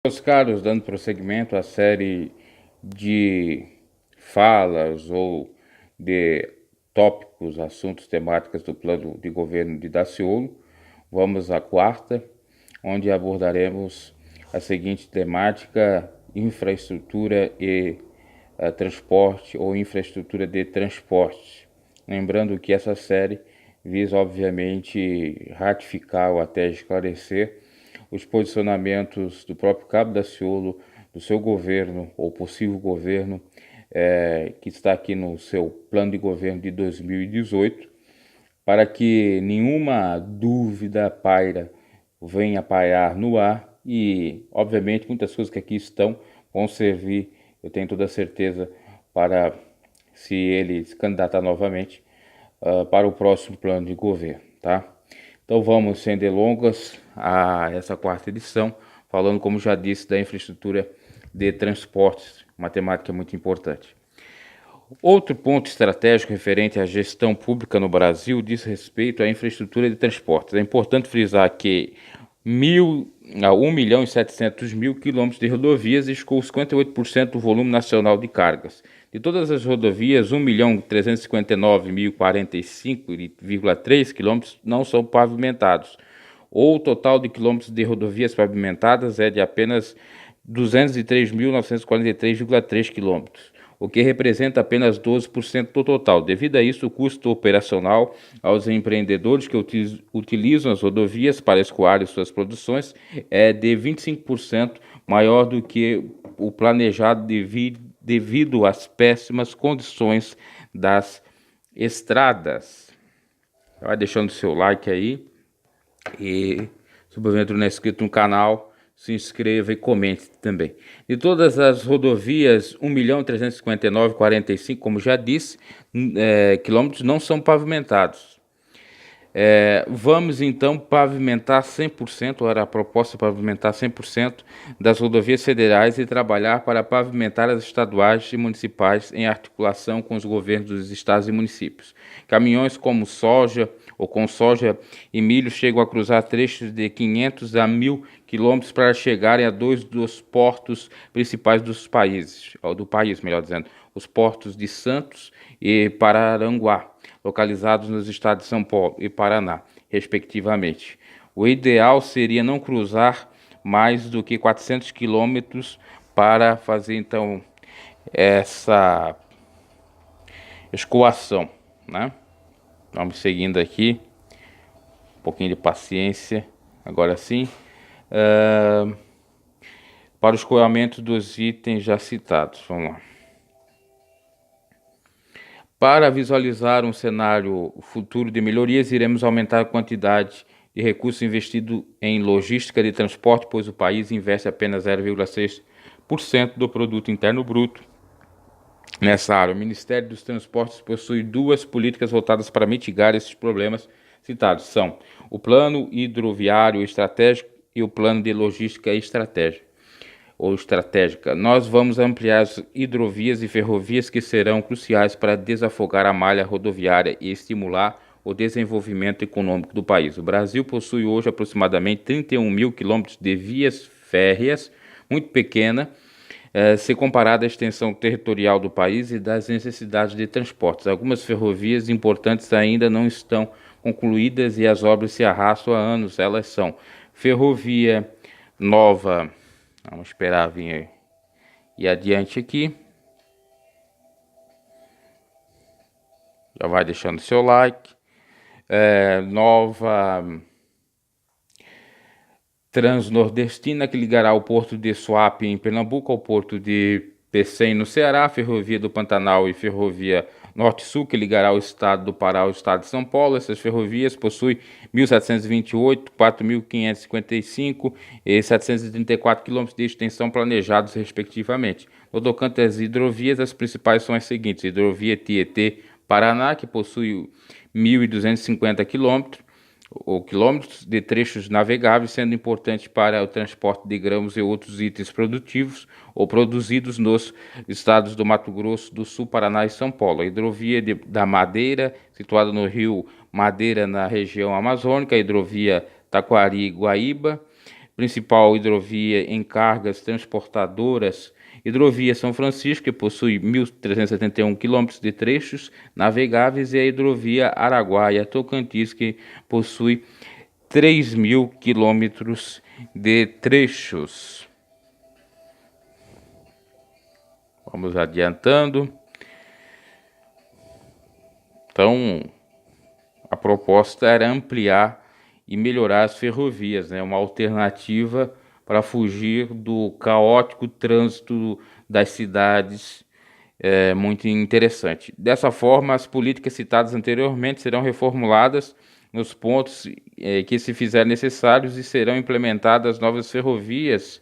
Meus caros, dando prosseguimento à série de falas ou de tópicos, assuntos, temáticas do plano de governo de Daciolo, vamos à quarta, onde abordaremos a seguinte temática: infraestrutura e transporte ou infraestrutura de transporte. Lembrando que essa série visa, obviamente, ratificar ou até esclarecer os posicionamentos do próprio Cabo Daciolo, do seu governo ou possível governo, que está aqui no seu plano de governo de 2018, para que nenhuma dúvida venha pairar no ar e, obviamente, muitas coisas que aqui estão vão servir, eu tenho toda a certeza, para, se ele se candidatar novamente, para o próximo plano de governo, tá? Então vamos, sem delongas, a essa quarta edição, falando, como já disse, da infraestrutura de transportes, uma temática muito importante. Outro ponto estratégico referente à gestão pública no Brasil diz respeito à infraestrutura de transportes. É importante frisar que 1.700.000 quilômetros de rodovias escoam 58% do volume nacional de cargas. De todas as rodovias, 1.359.045,3 quilômetros não são pavimentados. O total de quilômetros de rodovias pavimentadas é de apenas 203.943,3 quilômetros, o que representa apenas 12% do total. Devido a isso, o custo operacional aos empreendedores que utilizam as rodovias para escoar suas produções é de 25% maior do que o planejado devido às péssimas condições das estradas. Vai deixando seu like aí e, se porventura não é inscrito no canal, se inscreva e comente também. De todas as rodovias, 1.359.045, como já disse, quilômetros não são pavimentados. Vamos então pavimentar 100%, ou era a proposta pavimentar 100% das rodovias federais e trabalhar para pavimentar as estaduais e municipais em articulação com os governos dos estados e municípios. Caminhões como soja ou com soja e milho chegam a cruzar trechos de 500 a 1.000 quilômetros para chegarem a dois dos portos principais do país, os portos de Santos e Pararanguá, localizados nos estados de São Paulo e Paraná, respectivamente. O ideal seria não cruzar mais do que 400 quilômetros para fazer, então, essa escoação, né? Vamos seguindo aqui, um pouquinho de paciência, agora sim. Para o escoamento dos itens já citados, vamos lá. Para visualizar um cenário futuro de melhorias, iremos aumentar a quantidade de recursos investidos em logística de transporte, pois o país investe apenas 0,6% do produto interno bruto nessa área. O Ministério dos Transportes possui duas políticas voltadas para mitigar esses problemas citados. São o Plano Hidroviário Estratégico e o Plano de Logística Estratégica. Nós vamos ampliar as hidrovias e ferrovias que serão cruciais para desafogar a malha rodoviária e estimular o desenvolvimento econômico do país. O Brasil possui hoje aproximadamente 31.000 quilômetros de vias férreas, muito pequena, se comparada à extensão territorial do país e das necessidades de transportes. Algumas ferrovias importantes ainda não estão concluídas e as obras se arrastam há anos. Elas são Ferrovia Nova. Vamos esperar vir e adiante aqui. Já vai deixando seu like. Nova Transnordestina, que ligará o porto de Suape em Pernambuco ao porto de Pecém no Ceará. Ferrovia do Pantanal e Ferrovia Norte-Sul, que ligará o estado do Pará ao estado de São Paulo. Essas ferrovias possuem 1.728, 4.555 e 734 quilômetros de extensão planejados, respectivamente. No tocante às hidrovias, as principais são as seguintes: Hidrovia Tietê-Paraná, que possui 1.250 quilômetros de trechos navegáveis, sendo importante para o transporte de grãos e outros itens produtivos ou produzidos nos estados do Mato Grosso do Sul, Paraná e São Paulo. A hidrovia da Madeira, situada no rio Madeira, na região amazônica. A hidrovia Taquari-Guaíba, principal hidrovia em cargas transportadoras, hidrovia São Francisco, que possui 1.371 quilômetros de trechos navegáveis, e a hidrovia Araguaia-Tocantins, que possui 3.000 quilômetros de trechos. Vamos adiantando. Então, a proposta era ampliar e melhorar as ferrovias, né? Uma alternativa para fugir do caótico trânsito das cidades, muito interessante. Dessa forma, as políticas citadas anteriormente serão reformuladas nos pontos que se fizerem necessários, e serão implementadas novas ferrovias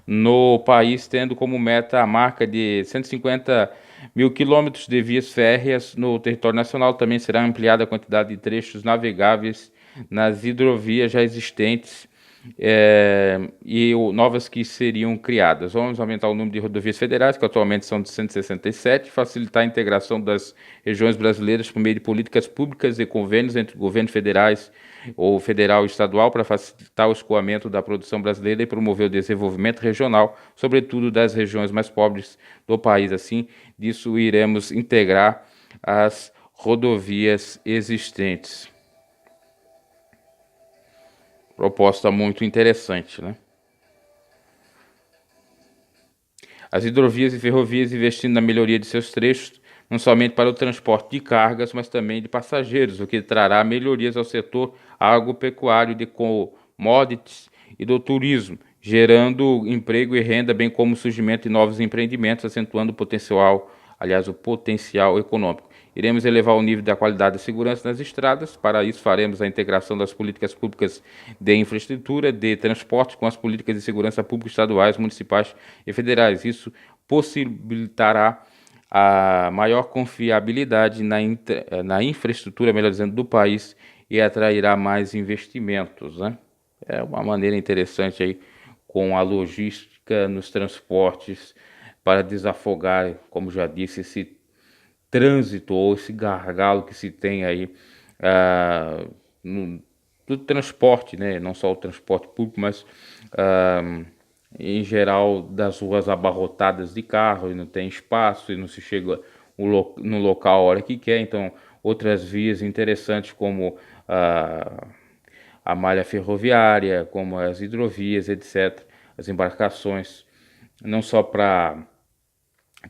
no país, tendo como meta a marca de 150.000 quilômetros de vias férreas no território nacional. Também será ampliada a quantidade de trechos navegáveis nas hidrovias já existentes, e novas que seriam criadas. Vamos aumentar o número de rodovias federais, que atualmente são de 167, facilitar a integração das regiões brasileiras por meio de políticas públicas e convênios entre governos federais ou federal e estadual, para facilitar o escoamento da produção brasileira e promover o desenvolvimento regional, sobretudo das regiões mais pobres do país. Assim, disso iremos integrar as rodovias existentes. Proposta muito interessante, né? As hidrovias e ferrovias investindo na melhoria de seus trechos, não somente para o transporte de cargas, mas também de passageiros, o que trará melhorias ao setor agropecuário, de commodities e do turismo, gerando emprego e renda, bem como o surgimento de novos empreendimentos, acentuando o potencial econômico. Iremos elevar o nível da qualidade e segurança nas estradas. Para isso, faremos a integração das políticas públicas de infraestrutura de transporte com as políticas de segurança pública estaduais, municipais e federais. Isso possibilitará a maior confiabilidade na infraestrutura, melhor dizendo, do país, e atrairá mais investimentos, né? É uma maneira interessante aí, com a logística nos transportes, para desafogar, como já disse, esse trânsito ou esse gargalo que se tem aí no transporte, né? Não só o transporte público, mas em geral, das ruas abarrotadas de carro, e não tem espaço, e não se chega no local a hora que quer. Então, outras vias interessantes, como a malha ferroviária, como as hidrovias, etc., as embarcações, não só para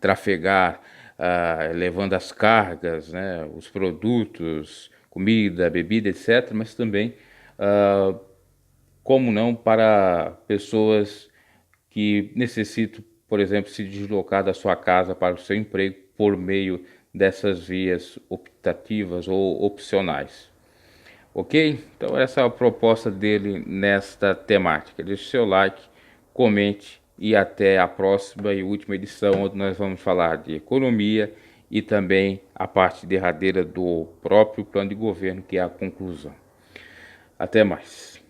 trafegar, levando as cargas, né, os produtos, comida, bebida, etc., mas também, como não, para pessoas que necessitam, por exemplo, se deslocar da sua casa para o seu emprego por meio dessas vias optativas ou opcionais. Ok? Então essa é a proposta dele nesta temática. Deixe seu like, comente, e até a próxima e última edição, onde nós vamos falar de economia e também a parte derradeira do próprio plano de governo, que é a conclusão. Até mais.